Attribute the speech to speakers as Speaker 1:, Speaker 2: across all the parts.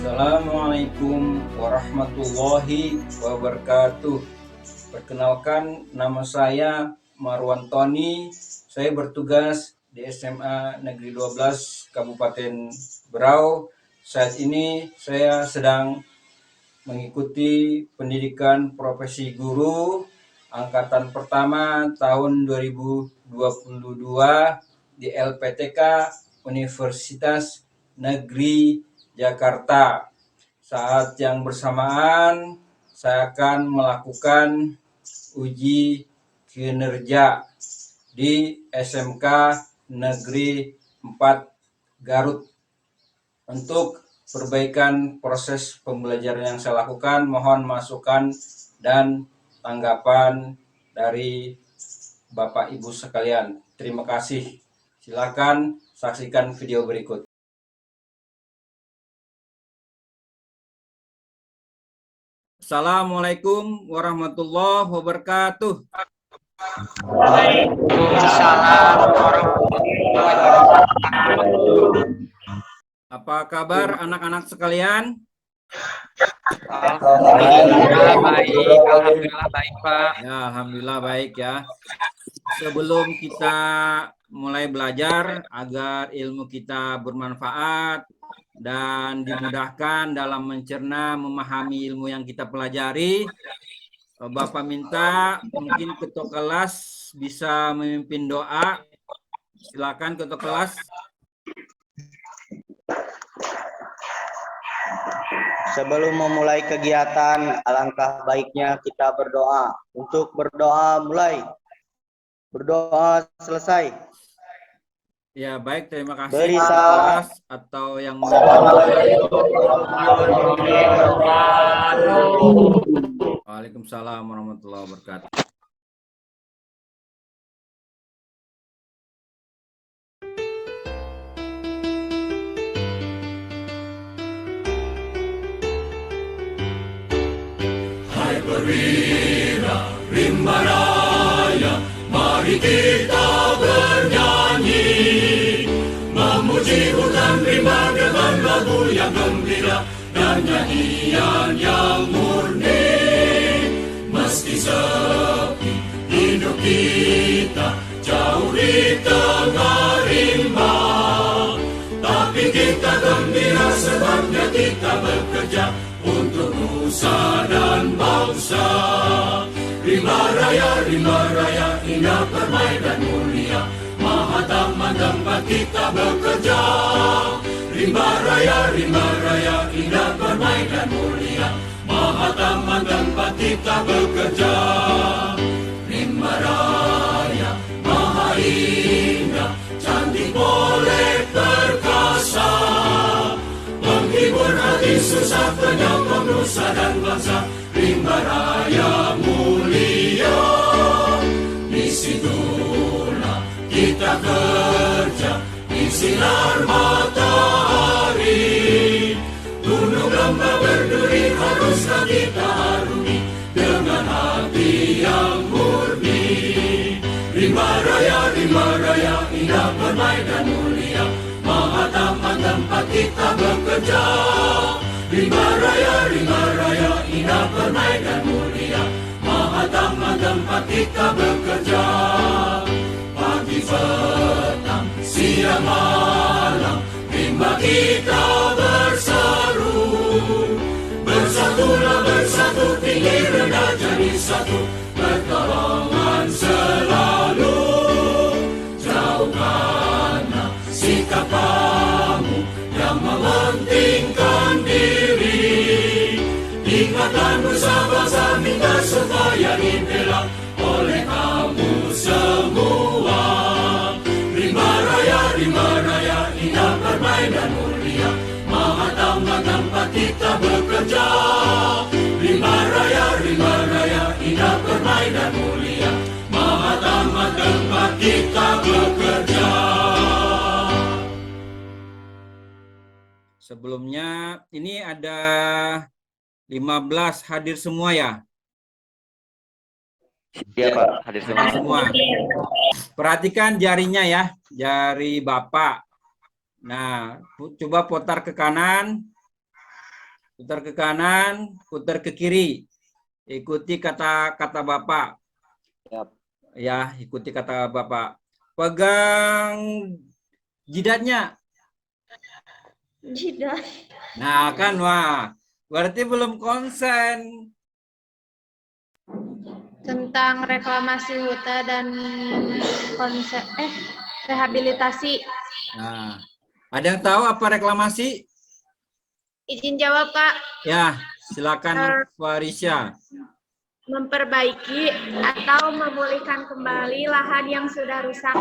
Speaker 1: Assalamualaikum warahmatullahi wabarakatuh. Perkenalkan, nama saya Marwan Tony. Saya bertugas di SMA Negeri 12 Kabupaten Berau. Saat ini saya sedang mengikuti pendidikan profesi guru angkatan pertama tahun 2022 di LPTK Universitas Negeri Jakarta. Saat yang bersamaan saya akan melakukan uji kinerja di SMK Negeri 4 Garut. Untuk perbaikan proses pembelajaran yang saya lakukan, mohon masukan dan tanggapan dari Bapak Ibu sekalian. Terima kasih. Silakan saksikan video berikut. Assalamualaikum warahmatullahi wabarakatuh.
Speaker 2: Waalaikumsalam warahmatullahi wabarakatuh.
Speaker 1: Apa kabar anak-anak sekalian?
Speaker 2: Alhamdulillah baik Pak.
Speaker 1: Ya, alhamdulillah baik ya. Sebelum kita mulai belajar agar ilmu kita bermanfaat dan dimudahkan dalam mencerna memahami ilmu yang kita pelajari, Bapak minta mungkin ketua kelas bisa memimpin doa. Silakan ketua kelas.
Speaker 3: Sebelum memulai kegiatan, alangkah baiknya kita berdoa. Untuk berdoa mulai, berdoa selesai.
Speaker 1: Ya baik, terima kasih
Speaker 3: Beri
Speaker 1: ketua
Speaker 3: salam.
Speaker 1: kelas atau yang Waalaikumsalam warahmatullahi wabarakatuh.
Speaker 4: Hai perwira rimba raya, mari kita bernyanyi, memuji hutan rimba dengan lagu yang gembira dan nyanyian yang murni. Meski sepi hidup kita jauh di tengah rimba, tapi kita gembira sebabnya kita bekerja untuk nusa dan bangsa. Rimba raya, indah permai dan mulia, Mahatama tempat kita bekerja. Rimba raya, indah permai dan mulia, Mahatama tempat kita bekerja. Rimba raya, maha indah, cantik boleh perkasa, menghibur hati susah penyokong nusa dan bangsa. Rimba raya mulia, di situlah kita kerja di sinar matahari. Gunung lembah berduri haruslah kita harungi dengan hati yang murni. Rimba raya, indah permai dan mulia, Mahatama tempat kita bekerja. Rimba raya, indah permai dan mulia, Mahatama tempat kita bekerja. Pagi petang, siang malam, rimba kita berseru. Bersatulah bersatu, tinggi rendah jadi satu, pertolongan selalu. Jauhkanlah sikap kamu yang mementingkan diri. Ingatlah nusa bangsa minta supaya dibela oleh kamu semua. Rimba raya, indah permai dan mulia, Mahatama tempat kita bekerja. Rimba raya, indah permai dan mulia, Mahatama tempat kita bekerja.
Speaker 1: Sebelumnya ini ada 15 hadir semua ya?
Speaker 2: Iya Pak, hadir
Speaker 1: Hadir semua. Perhatikan jarinya ya, jari Bapak. Nah, coba putar ke kanan. Putar ke kanan, putar ke kiri. Ikuti kata-kata Bapak.
Speaker 3: Siap.
Speaker 1: Ya, ikuti kata Bapak. Pegang jidatnya.
Speaker 5: Jidat.
Speaker 1: Nah, kan wah. Berarti belum konsen.
Speaker 5: Tentang reklamasi hutan dan konsep rehabilitasi.
Speaker 1: Nah, ada yang tahu apa reklamasi?
Speaker 5: Izin jawab, Kak.
Speaker 1: Ya, silakan Farisya.
Speaker 5: Memperbaiki atau memulihkan kembali lahan yang sudah rusak.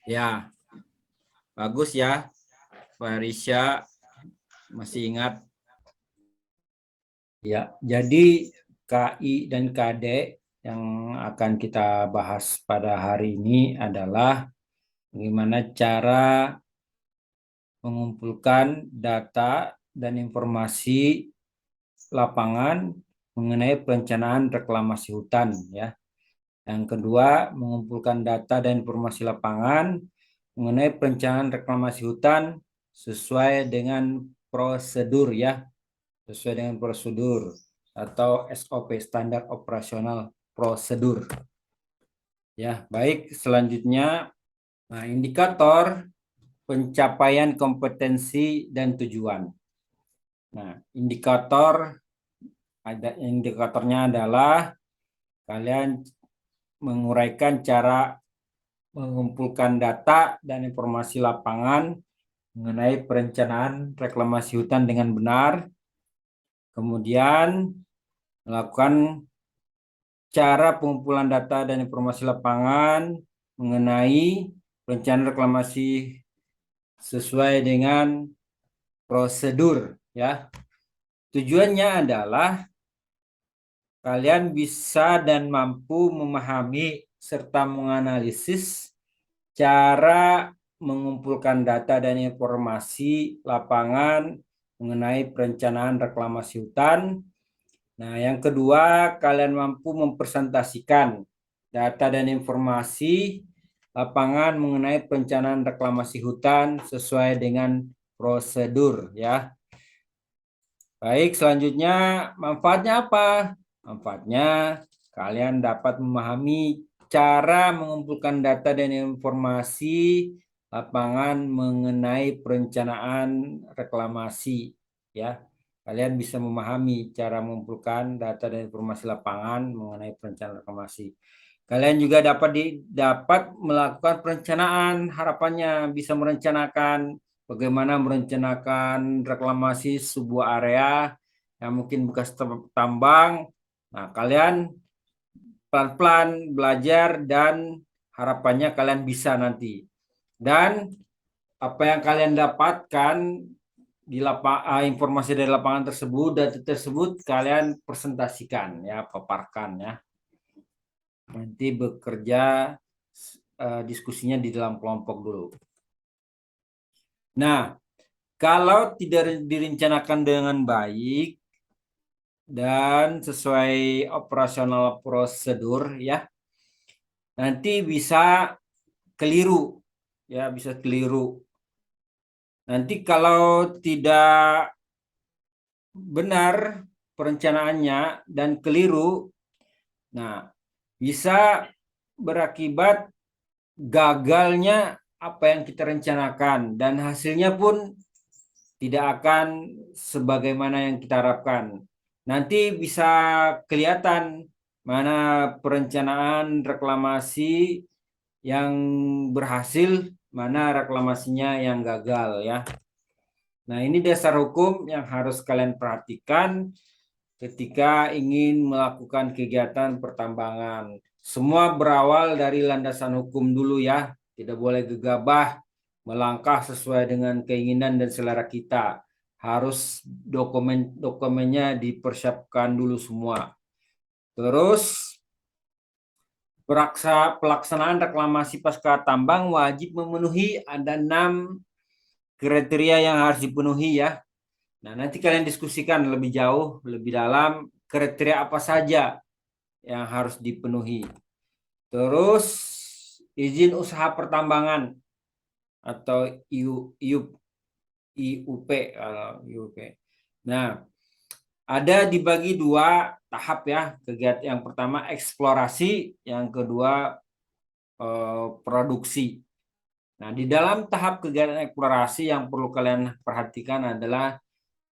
Speaker 1: Ya, bagus ya. Farisya masih ingat. Ya, jadi KI dan KD yang akan kita bahas pada hari ini adalah bagaimana cara mengumpulkan data dan informasi lapangan mengenai perencanaan reklamasi hutan ya. Yang kedua, mengumpulkan data dan informasi lapangan mengenai perencanaan reklamasi hutan sesuai dengan prosedur ya. Sesuai dengan prosedur atau SOP, standar operasional prosedur. Ya, baik, selanjutnya indikator pencapaian kompetensi dan tujuan. Nah, indikatornya adalah kalian menguraikan cara mengumpulkan data dan informasi lapangan mengenai perencanaan reklamasi hutan dengan benar. Kemudian melakukan cara pengumpulan data dan informasi lapangan mengenai perencanaan reklamasi sesuai dengan prosedur ya. Tujuannya adalah kalian bisa dan mampu memahami serta menganalisis cara mengumpulkan data dan informasi lapangan mengenai perencanaan reklamasi hutan. Nah, yang kedua, kalian mampu mempresentasikan data dan informasi lapangan mengenai perencanaan reklamasi hutan sesuai dengan prosedur ya. Baik, selanjutnya manfaatnya apa? Manfaatnya kalian dapat memahami cara mengumpulkan data dan informasi lapangan mengenai perencanaan reklamasi ya. Kalian bisa memahami cara mengumpulkan data dan informasi lapangan mengenai perencanaan reklamasi. Kalian juga dapat melakukan perencanaan, harapannya bisa merencanakan bagaimana merencanakan reklamasi sebuah area yang mungkin bekas tambang. Nah, kalian pelan-pelan belajar dan harapannya kalian bisa nanti. Dan apa yang kalian dapatkan di informasi dari lapangan tersebut, data tersebut kalian presentasikan ya, paparkan ya. Nanti bekerja diskusinya di dalam kelompok dulu. Nah, kalau tidak direncanakan dengan baik dan sesuai operasional prosedur ya, nanti bisa keliru ya, bisa keliru. Nanti kalau tidak benar perencanaannya dan keliru, nah bisa berakibat gagalnya apa yang kita rencanakan dan hasilnya pun tidak akan sebagaimana yang kita harapkan. Nanti bisa kelihatan mana perencanaan reklamasi yang berhasil, mana reklamasinya yang gagal ya. Nah, ini dasar hukum yang harus kalian perhatikan ketika ingin melakukan kegiatan pertambangan. Semua berawal dari landasan hukum dulu ya. Tidak boleh gegabah melangkah sesuai dengan keinginan dan selera kita. Harus dokumennya dipersiapkan dulu semua. Terus pelaksanaan reklamasi pasca tambang wajib memenuhi ada 6 kriteria yang harus dipenuhi ya. Nah, nanti kalian diskusikan lebih jauh, lebih dalam kriteria apa saja yang harus dipenuhi. Terus izin usaha pertambangan atau IUP. Nah, ada dibagi dua tahap ya. Kegiatan yang pertama eksplorasi, yang kedua produksi. Nah, di dalam tahap kegiatan eksplorasi yang perlu kalian perhatikan adalah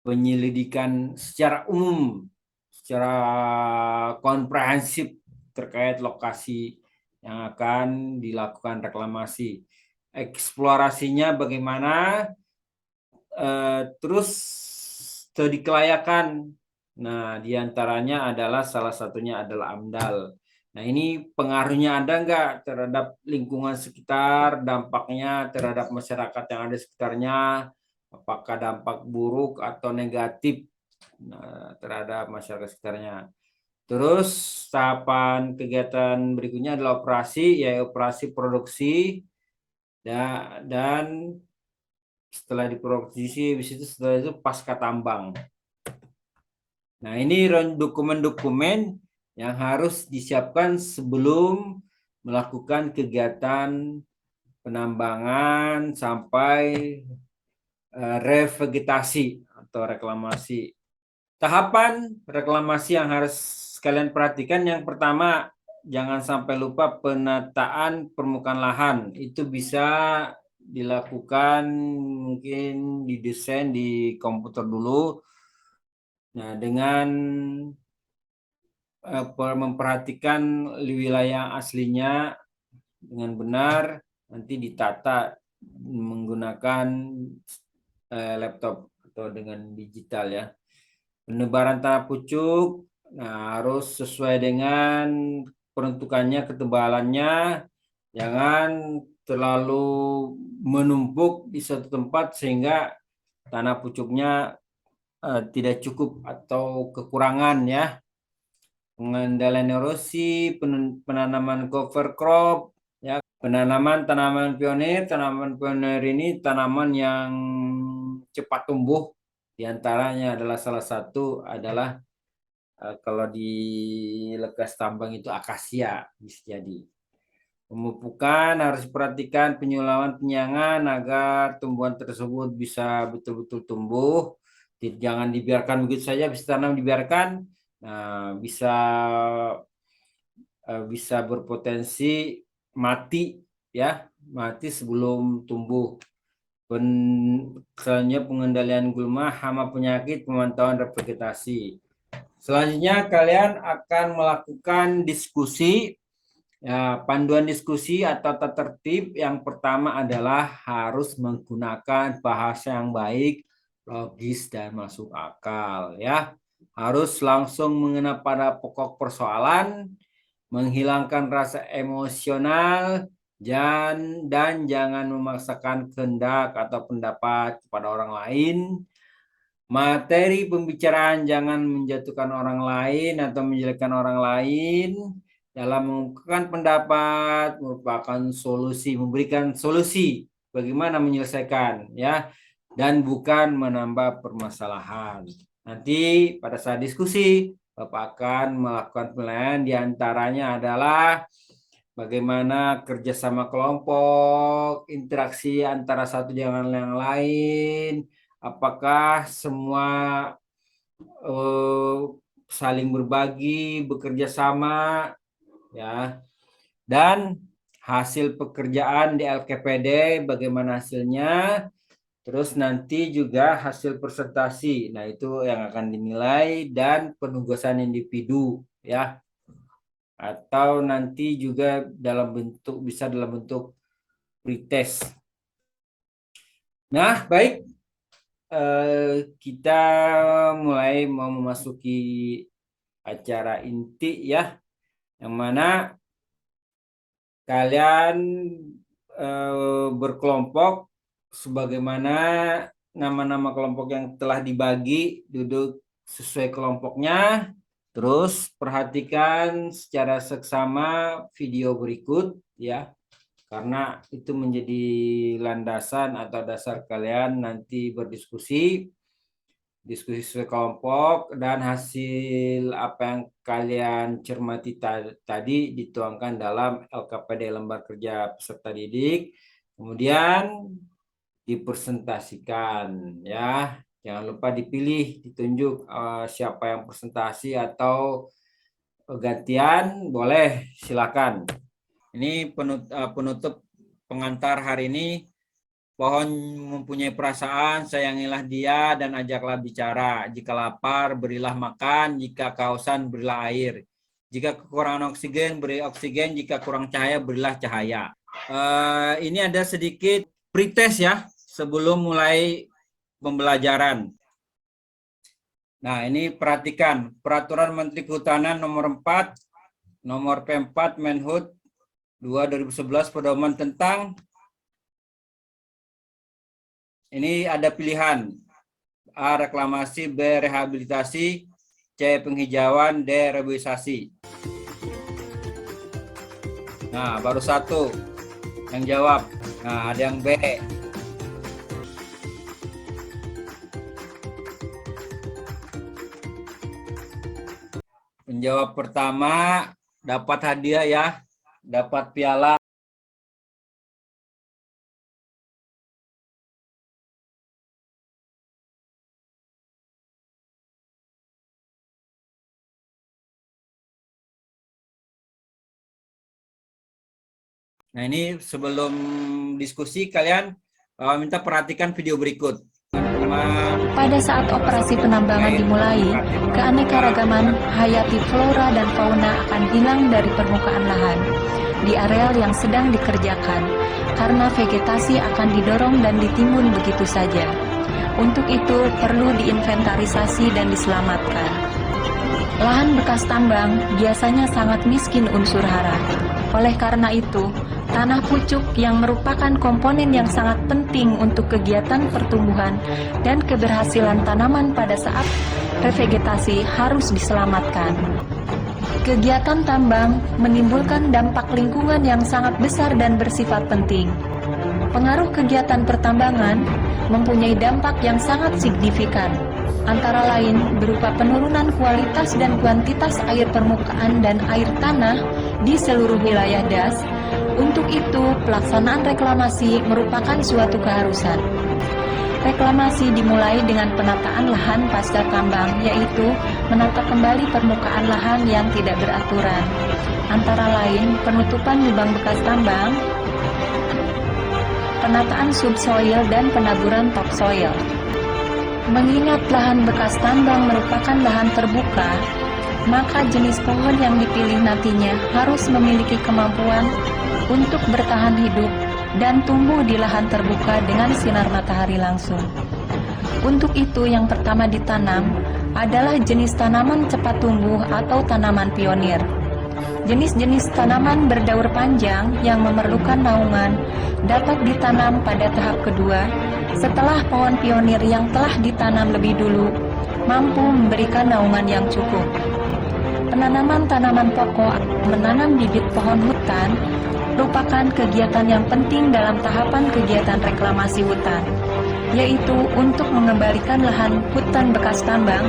Speaker 1: penyelidikan secara umum, secara komprehensif terkait lokasi yang akan dilakukan reklamasi. Eksplorasinya bagaimana, terus studi kelayakan. Nah, diantaranya adalah salah satunya adalah AMDAL. Nah, ini pengaruhnya ada nggak terhadap lingkungan sekitar, dampaknya terhadap masyarakat yang ada di sekitarnya, apakah dampak buruk atau negatif terhadap masyarakat sekitarnya. Terus tahapan kegiatan berikutnya adalah operasi, yaitu operasi produksi, dan setelah diproduksi, setelah itu pasca tambang. Nah, ini dokumen-dokumen yang harus disiapkan sebelum melakukan kegiatan penambangan sampai revegetasi atau reklamasi. Tahapan reklamasi yang harus kalian perhatikan, yang pertama, jangan sampai lupa penataan permukaan lahan. Itu bisa dilakukan mungkin didesain di komputer dulu. Nah, dengan memperhatikan wilayah aslinya dengan benar, nanti ditata menggunakan laptop atau dengan digital ya. Penebaran tanah pucuk, nah, harus sesuai dengan peruntukannya, ketebalannya, jangan terlalu menumpuk di suatu tempat sehingga tanah pucuknya tidak cukup atau kekurangan ya. Pengendalian erosi, penanaman cover crop, ya, penanaman tanaman pionir. Tanaman pionir ini tanaman yang cepat tumbuh. Di antaranya adalah salah satu adalah kalau di Legas Tambang itu akasia bisa jadi. Pemupukan harus diperhatikan, penyulaman penyiangan agar tumbuhan tersebut bisa betul-betul tumbuh. Jangan dibiarkan begitu saja, bisa tanam dibiarkan, nah, bisa berpotensi mati ya, mati sebelum tumbuh. Selanjutnya pengendalian gulma, hama penyakit, pemantauan revegetasi. Selanjutnya kalian akan melakukan diskusi. Ya, panduan diskusi atau tata tertib yang pertama adalah harus menggunakan bahasa yang baik, logis, dan masuk akal ya. Harus langsung mengena pada pokok persoalan, menghilangkan rasa emosional, dan jangan memaksakan kehendak atau pendapat kepada orang lain. Materi pembicaraan jangan menjatuhkan orang lain atau menjelekkan orang lain. Dalam mengungkapkan pendapat merupakan solusi, memberikan solusi bagaimana menyelesaikan ya, dan bukan menambah permasalahan. Nanti pada saat diskusi Bapak akan melakukan penilaian, diantaranya adalah bagaimana kerjasama kelompok, interaksi antara satu dengan yang lain, apakah semua saling berbagi, bekerja sama ya, dan hasil pekerjaan di LKPD bagaimana hasilnya, terus nanti juga hasil presentasi. Nah, itu yang akan dinilai, dan penugasan individu ya, atau nanti juga bisa dalam bentuk pretest. Nah, baik, kita mulai mau memasuki acara inti ya, yang mana kalian berkelompok sebagaimana nama-nama kelompok yang telah dibagi, duduk sesuai kelompoknya. Terus perhatikan secara seksama video berikut ya, karena itu menjadi landasan atau dasar kalian nanti berdiskusi, diskusi sesuai kelompok, dan hasil apa yang kalian cermati tadi dituangkan dalam LKPD, lembar kerja peserta didik, kemudian dipresentasikan ya. Jangan lupa dipilih, ditunjuk siapa yang presentasi atau gantian, boleh, silakan. Ini penutup pengantar hari ini. Pohon mempunyai perasaan, sayangilah dia dan ajaklah bicara. Jika lapar, berilah makan. Jika kehausan, berilah air. Jika kekurangan oksigen, beri oksigen. Jika kurang cahaya, berilah cahaya. Ini ada sedikit pretest ya, sebelum mulai pembelajaran. Nah, ini perhatikan. Peraturan Menteri Kehutanan nomor 4, nomor P4 Menhut 2/2011 pedoman tentang ini ada pilihan A. Reklamasi, B. Rehabilitasi, C. Penghijauan, D. Reboisasi. Nah, baru satu yang jawab. Nah, ada yang B. Penjawab pertama dapat hadiah ya, dapat piala. Nah, ini sebelum diskusi kalian minta perhatikan video berikut.
Speaker 6: Pada saat operasi penambangan dimulai, keanekaragaman hayati flora dan fauna akan hilang dari permukaan lahan di areal yang sedang dikerjakan, karena vegetasi akan didorong dan ditimbun begitu saja. Untuk itu perlu diinventarisasi dan diselamatkan. Lahan bekas tambang biasanya sangat miskin unsur hara. Oleh karena itu, tanah pucuk yang merupakan komponen yang sangat penting untuk kegiatan pertumbuhan dan keberhasilan tanaman pada saat revegetasi harus diselamatkan. Kegiatan tambang menimbulkan dampak lingkungan yang sangat besar dan bersifat penting. Pengaruh kegiatan pertambangan mempunyai dampak yang sangat signifikan, antara lain berupa penurunan kualitas dan kuantitas air permukaan dan air tanah di seluruh wilayah DAS. Untuk itu, pelaksanaan reklamasi merupakan suatu keharusan. Reklamasi dimulai dengan penataan lahan pasca tambang, yaitu menata kembali permukaan lahan yang tidak beraturan, antara lain penutupan lubang bekas tambang, penataan subsoil dan penaburan topsoil. Mengingat lahan bekas tambang merupakan lahan terbuka, maka jenis pohon yang dipilih nantinya harus memiliki kemampuan untuk bertahan hidup dan tumbuh di lahan terbuka dengan sinar matahari langsung. Untuk itu yang pertama ditanam adalah jenis tanaman cepat tumbuh atau tanaman pionir. Jenis-jenis tanaman berdaur panjang yang memerlukan naungan dapat ditanam pada tahap kedua setelah pohon pionir yang telah ditanam lebih dulu mampu memberikan naungan yang cukup. Penanaman tanaman pokok, menanam bibit pohon hutan merupakan kegiatan yang penting dalam tahapan kegiatan reklamasi hutan, yaitu untuk mengembalikan lahan hutan bekas tambang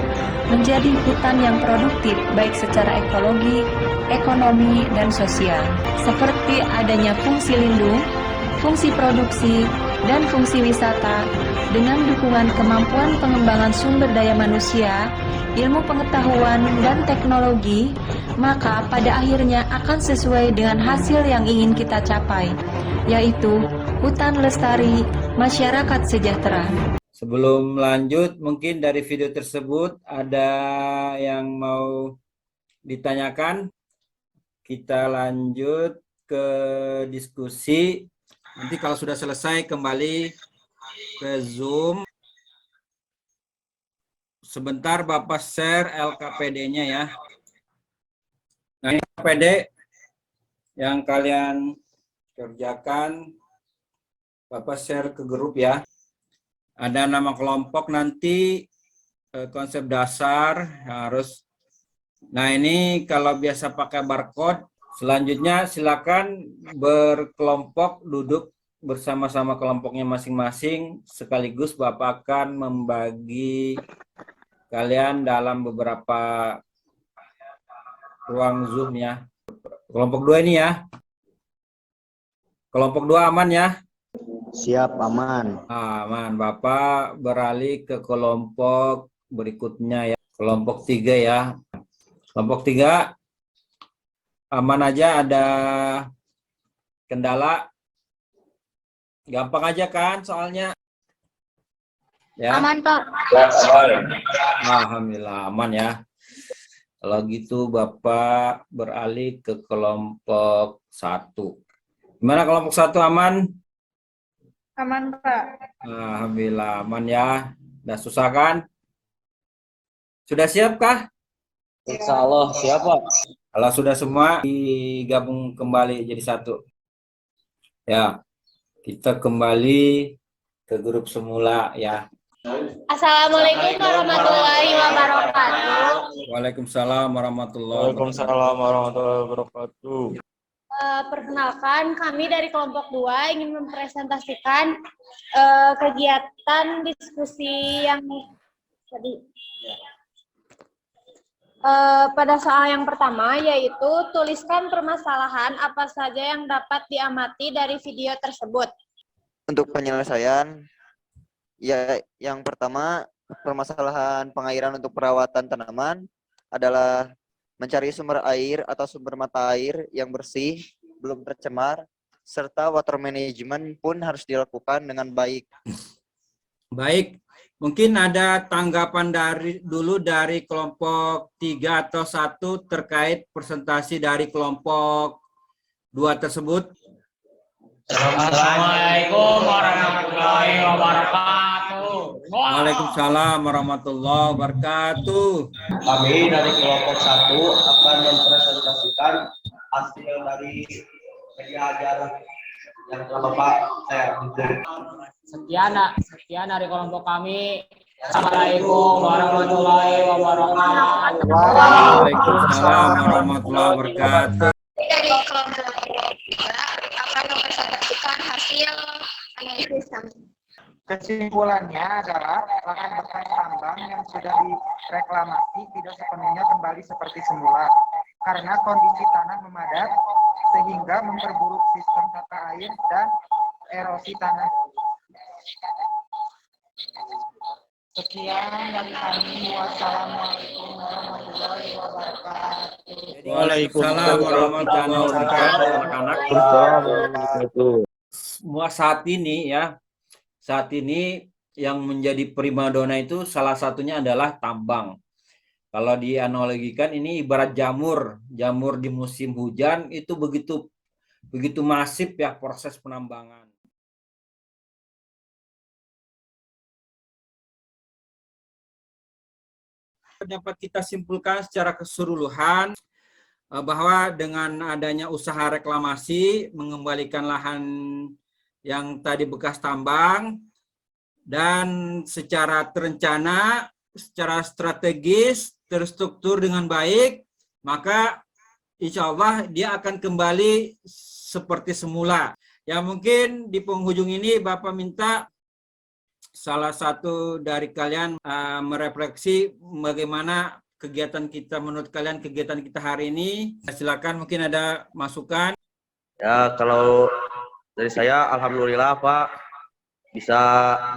Speaker 6: menjadi hutan yang produktif baik secara ekologi, ekonomi, dan sosial, seperti adanya fungsi lindung, fungsi produksi, dan fungsi wisata dengan dukungan kemampuan pengembangan sumber daya manusia, ilmu pengetahuan, dan teknologi, maka pada akhirnya akan sesuai dengan hasil yang ingin kita capai, yaitu hutan lestari, masyarakat sejahtera.
Speaker 1: Sebelum lanjut, mungkin dari video tersebut ada yang mau ditanyakan. Kita lanjut ke diskusi. Nanti kalau sudah selesai kembali ke Zoom. Sebentar Bapak share LKPD-nya ya. Nah, ini LKPD yang kalian kerjakan, Bapak share ke grup ya. Ada nama kelompok nanti, konsep dasar harus. Nah, ini kalau biasa pakai barcode, selanjutnya silakan berkelompok, duduk bersama-sama kelompoknya masing-masing, sekaligus Bapak akan membagi kalian dalam beberapa ruang Zoom ya. Kelompok 2 ini ya. Kelompok 2 aman ya.
Speaker 3: Siap, aman.
Speaker 1: Aman. Bapak beralih ke kelompok berikutnya ya. Kelompok 3 ya. Kelompok 3 aman aja, ada kendala? Gampang aja kan soalnya? Ya.
Speaker 5: Aman, Pak.
Speaker 1: Alhamdulillah aman ya. Kalau gitu Bapak beralih ke kelompok 1. Gimana kelompok 1 aman?
Speaker 5: Aman, Pak.
Speaker 1: Alhamdulillah aman ya. Udah susah kan? Sudah siap kah?
Speaker 3: Insya Allah, siap, Pak.
Speaker 1: Kalau sudah semua digabung kembali jadi satu. Ya, kita kembali ke grup semula ya.
Speaker 5: Assalamualaikum warahmatullahi wabarakatuh.
Speaker 1: Waalaikumsalam warahmatullahi wabarakatuh.
Speaker 7: Waalaikumsalam warahmatullahi wabarakatuh.
Speaker 5: Perkenalkan, kami dari kelompok 2 ingin mempresentasikan kegiatan diskusi yang tadi. Pada soal yang pertama, yaitu tuliskan permasalahan apa saja yang dapat diamati dari video tersebut.
Speaker 8: Untuk penyelesaian, ya yang pertama, permasalahan pengairan untuk perawatan tanaman adalah mencari sumber air atau sumber mata air yang bersih, belum tercemar, serta water management pun harus dilakukan dengan baik.
Speaker 1: Baik, mungkin ada tanggapan dari kelompok 3 atau 1 terkait presentasi dari kelompok 2 tersebut.
Speaker 2: Assalamualaikum warahmatullahi wabarakatuh.
Speaker 1: Waalaikumsalam warahmatullahi wabarakatuh.
Speaker 3: Kami dari kelompok 1 akan mempresentasikan hasil dari media ajar yang telah Bapak share.
Speaker 2: Sekian dari kelompok kami. Assalamualaikum warahmatullahi wabarakatuh.
Speaker 1: Waalaikumsalam warahmatullahi wabarakatuh.
Speaker 5: Dari kelompok 2 akan mempresentasikan hasil analisis kami.
Speaker 9: Kesimpulannya adalah lahan bekas tambang yang sudah direklamasi tidak sepenuhnya kembali seperti semula karena kondisi tanah memadat sehingga memperburuk sistem tata air dan erosi tanah. Sekian dari kami. Wassalamualaikum warahmatullahi wabarakatuh.
Speaker 1: Waalaikumsalam warahmatullahi wabarakatuh. Anak-anak. Semua saat ini yang menjadi primadona itu salah satunya adalah tambang. Kalau dianalogikan ini ibarat jamur di musim hujan itu begitu masif ya proses penambangan. Dapat kita simpulkan secara keseluruhan bahwa dengan adanya usaha reklamasi mengembalikan lahan yang tadi bekas tambang dan secara terencana, secara strategis, terstruktur dengan baik, maka insya Allah dia akan kembali seperti semula. Ya mungkin di penghujung ini Bapak minta salah satu dari kalian merefleksi bagaimana kegiatan kita, menurut kalian kegiatan kita hari ini. Silakan, mungkin ada masukan.
Speaker 3: Ya, kalau dari saya, alhamdulillah Pak, bisa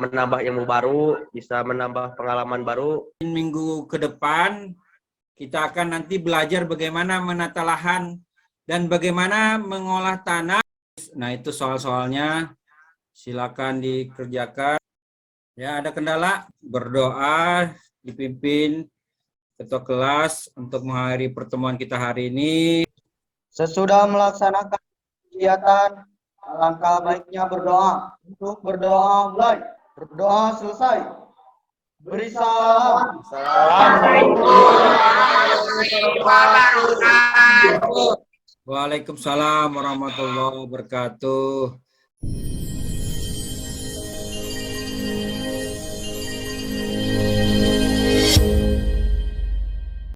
Speaker 3: menambah ilmu baru, bisa menambah pengalaman baru.
Speaker 1: Minggu ke depan kita akan nanti belajar bagaimana menata lahan dan bagaimana mengolah tanah. Nah itu soal-soalnya, silakan dikerjakan. Ya, ada kendala, berdoa, dipimpin ketua kelas untuk mengakhiri pertemuan kita hari ini.
Speaker 3: Sesudah melaksanakan kegiatan, alangkah baiknya berdoa. Untuk berdoa mulai, berdoa selesai. Beri salam.
Speaker 1: Waalaikumsalam warahmatullahi wabarakatuh.